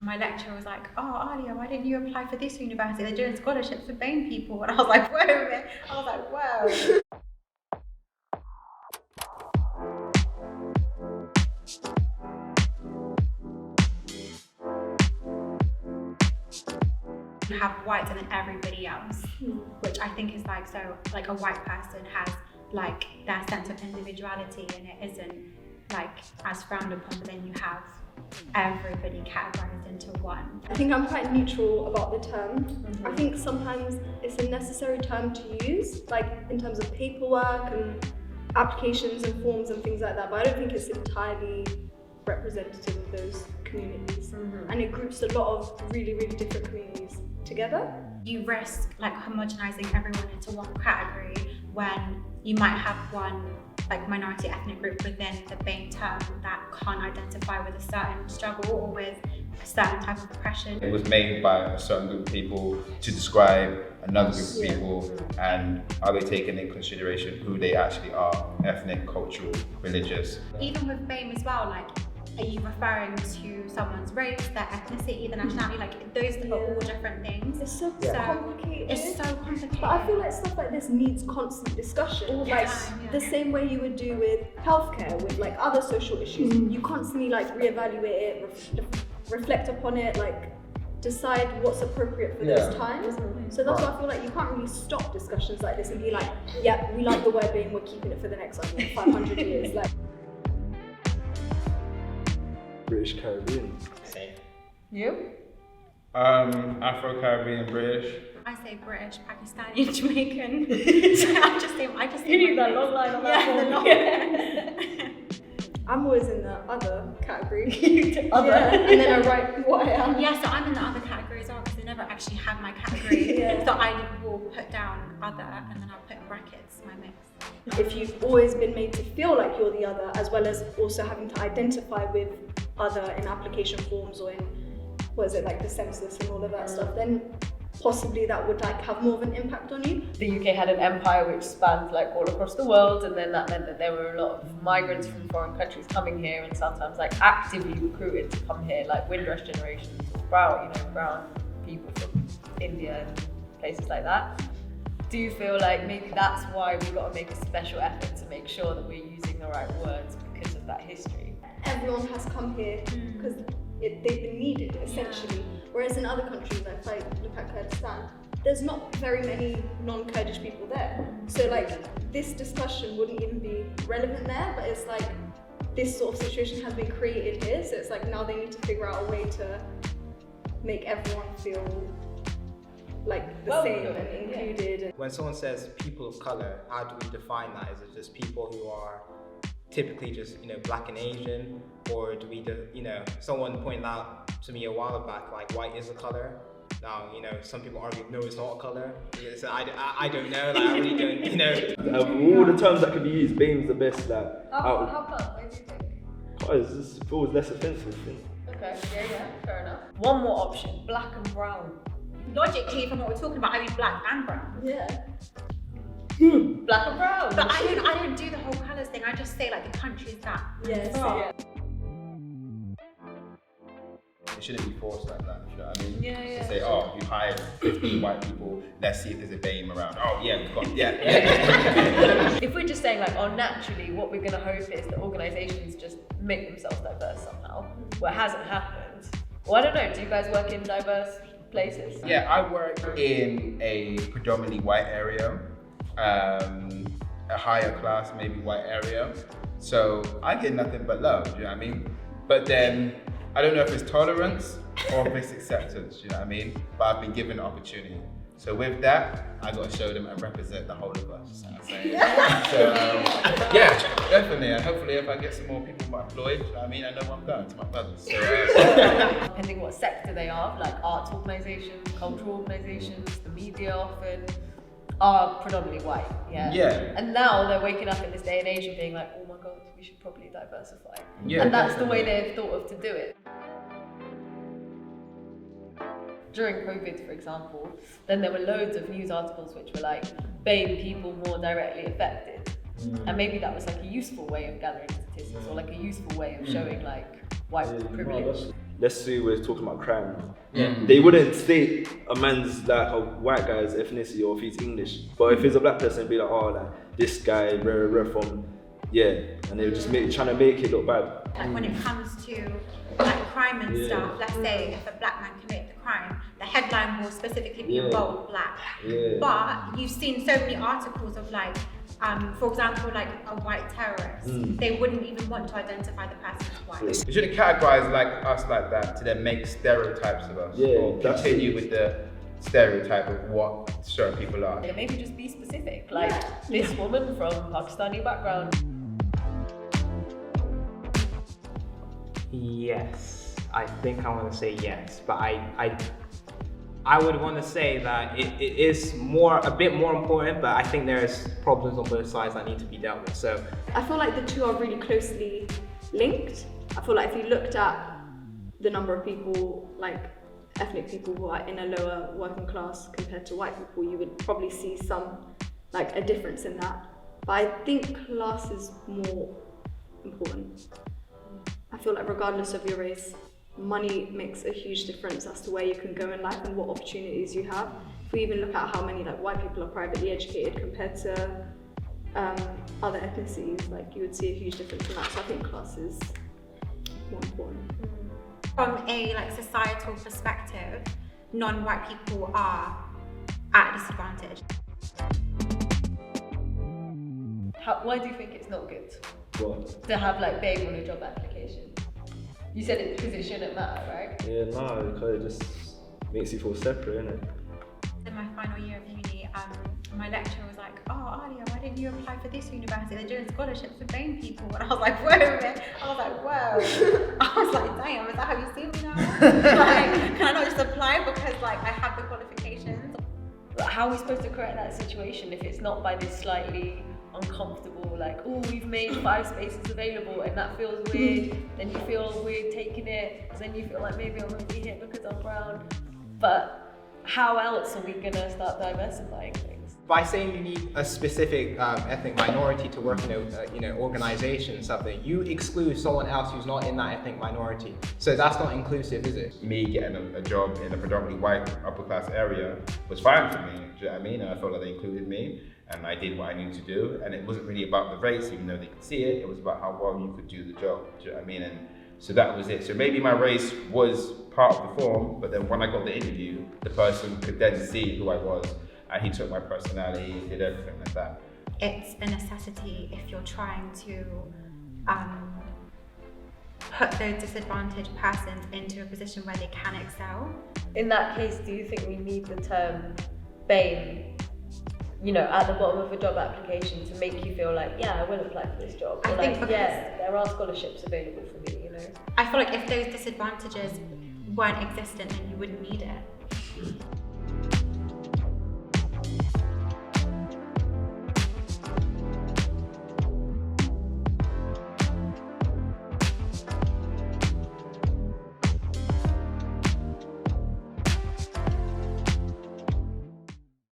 my lecturer was like, oh, Alia, why didn't you apply for this university? They're doing scholarships for BAME people. And I was like, wait a minute. I was like, wow. You have whites and then everybody else, which I think is like, so like a white person has like their sense of individuality and it isn't like as frowned upon, but then you have everybody categorized into one. I think I'm quite neutral about the term. I think sometimes it's a necessary term to use, like in terms of paperwork and applications and forms and things like that, but I don't think it's entirely representative of those communities. And it groups a lot of really, really different communities together. You risk like homogenizing everyone into one category when you might have one like minority ethnic group within the BAME term that can't identify with a certain struggle or with a certain type of oppression. It was made by a certain group of people to describe another group of people, and are they taking into consideration who they actually are, ethnic, cultural, religious. Even with BAME as well, like, are you referring to someone's race, their ethnicity, the nationality? Like, those are all different things. It's so complicated. It's so complicated. But I feel like stuff like this needs constant discussion. Like the same way you would do with healthcare, with like other social issues. You constantly like reevaluate it, reflect upon it, like decide what's appropriate for those times. So that's why I feel like you can't really stop discussions like this and be like, yeah, we like the word BAME, we're keeping it for the next 500 years. Like. British Caribbean. Same. You? Afro-Caribbean, British. I say British, Pakistani, Jamaican. So I just say You need that long line on that form. I'm always in the other category. Other. And then I write what I am. Yeah, so I'm in the other category as well because I never actually had my category. So I will put down other and then I'll put in brackets my mix. If you've always been made to feel like you're the other, as well as also having to identify with other in application forms or in, what is it, like the census and all of that stuff, then possibly that would like have more of an impact on you. The UK had an empire which spanned like all across the world, and then that meant that there were a lot of migrants from foreign countries coming here and sometimes like actively recruited to come here, like Windrush generations, brown people from India and places like that. Do you feel like maybe that's why we've got to make a special effort to make sure that we're using the right words because of that history? Everyone has come here because they've been needed, essentially. Whereas in other countries, like if I look at Kurdistan, there's not very many non-Kurdish people there. So like this discussion wouldn't even be relevant there, but it's like this sort of situation has been created here. So it's like now they need to figure out a way to make everyone feel like the same and included. When someone says people of color, how do we define that? Is it just people who are typically just, black and Asian, or do we just, someone pointed out to me a while back, like white is a color. Now, some people argue, no, it's not a color. So I don't know, like, I really don't, Of all the terms that can be used, BAME's the best. Like, how come? What do you think? It just feels less offensive. Okay, yeah, fair enough. One more option, black and brown. Logically, from what we're talking about, I mean black and brown. Yeah. Black and brown. But I don't do the whole colours thing. I just say like the countries that. It shouldn't be forced like that, you know what I mean? Yeah. To say, oh, you hired 15 white people, let's see if there's a BAME around. Oh yeah, we've got, If we're just saying like, naturally, what we're gonna hope is that organisations just make themselves diverse somehow. Well, it hasn't happened. Well, I don't know, do you guys work in diverse places? Yeah, I work in a predominantly white area, a higher class, maybe white area. So I get nothing but love, you know what I mean? But then, I don't know if it's tolerance or if it's acceptance, you know what I mean? But I've been given an opportunity. So with that, I got to show them and represent the whole of us. You know what I'm saying? Yeah, definitely. And hopefully if I get some more people employed, you know what I mean? I know where I'm going, to my brothers. So, Depending what sector they are, like arts organisations, cultural organisations, the media often are predominantly white, Yeah. And now they're waking up in this day and age and being like, oh my God, we should probably diversify. Yeah, and that's the definitely. way they've thought of to do it. During COVID, for example, then there were loads of news articles which were like, BAME people more directly affected. And maybe that was like a useful way of gathering statistics or like a useful way of showing like white privilege. let's say we're talking about crime. They wouldn't state a man's like a white guy's ethnicity or if he's English. But if he's a black person, it'd be like, oh, like this guy, from, and they were just trying to make it look bad. Like when it comes to like crime and stuff, let's say if a black man commits the crime, the headline will specifically be in bold black. But you've seen so many articles of like, for example, like a white terrorist, they wouldn't even want to identify the person as white. You shouldn't categorize like us like that to then make stereotypes of us or continue with the stereotype of what certain people are. Yeah, maybe just be specific, like this woman from Pakistani background. Yes, I think I want to say yes, but I would want to say that it is a bit more important, but I think there's problems on both sides that need to be dealt with. So I feel like the two are really closely linked. I feel like if you looked at the number of people, like ethnic people who are in a lower working class compared to white people, you would probably see like a difference in that. But I think class is more important. I feel like regardless of your race, money makes a huge difference as to where you can go in life and what opportunities you have. If we even look at how many like white people are privately educated compared to other ethnicities, like you would see a huge difference in that. So I think class is more important. From a like societal perspective, non-white people are at a disadvantage. Why do you think it's not good What? to have like BAME on a job application? You said it's because it shouldn't matter, right? Yeah, no, because it just makes you feel separate, innit? In my final year of uni, my lecturer was like, "Oh, Alia, why didn't you apply for this university? They're doing scholarships for BAME people." And I was like, "Wait a minute." I was like, "Whoa." I was like, "Damn, is that how you see me now? Like, can I not just apply because like I have the qualifications?" But how are we supposed to correct that situation if it's not by this slightly uncomfortable, like, oh, we've made 5 spaces available and that feels weird, then you feel weird taking it, because then you feel like maybe I'm going to be here because I'm brown. But how else are we going to start diversifying things? by saying you need a specific ethnic minority to work in a organization, something, you exclude someone else who's not in that ethnic minority. So that's not inclusive, is it? Me getting a job in a predominantly white upper class area was fine for me. Do you know what I mean? And I felt like they included me, and I did what I needed to do. And it wasn't really about the race, even though they could see it. It was about how well you could do the job. Do you know what I mean? And so that was it. So maybe my race was part of the form, but then when I got the interview, the person could then see who I was, and he took my personality and did everything like that. It's a necessity if you're trying to put those disadvantaged persons into a position where they can excel. In that case, do you think we need the term BAME, at the bottom of a job application to make you feel like, yeah, I will apply for this job? I think because there are scholarships available for me, I feel like if those disadvantages weren't existent, then you wouldn't need it.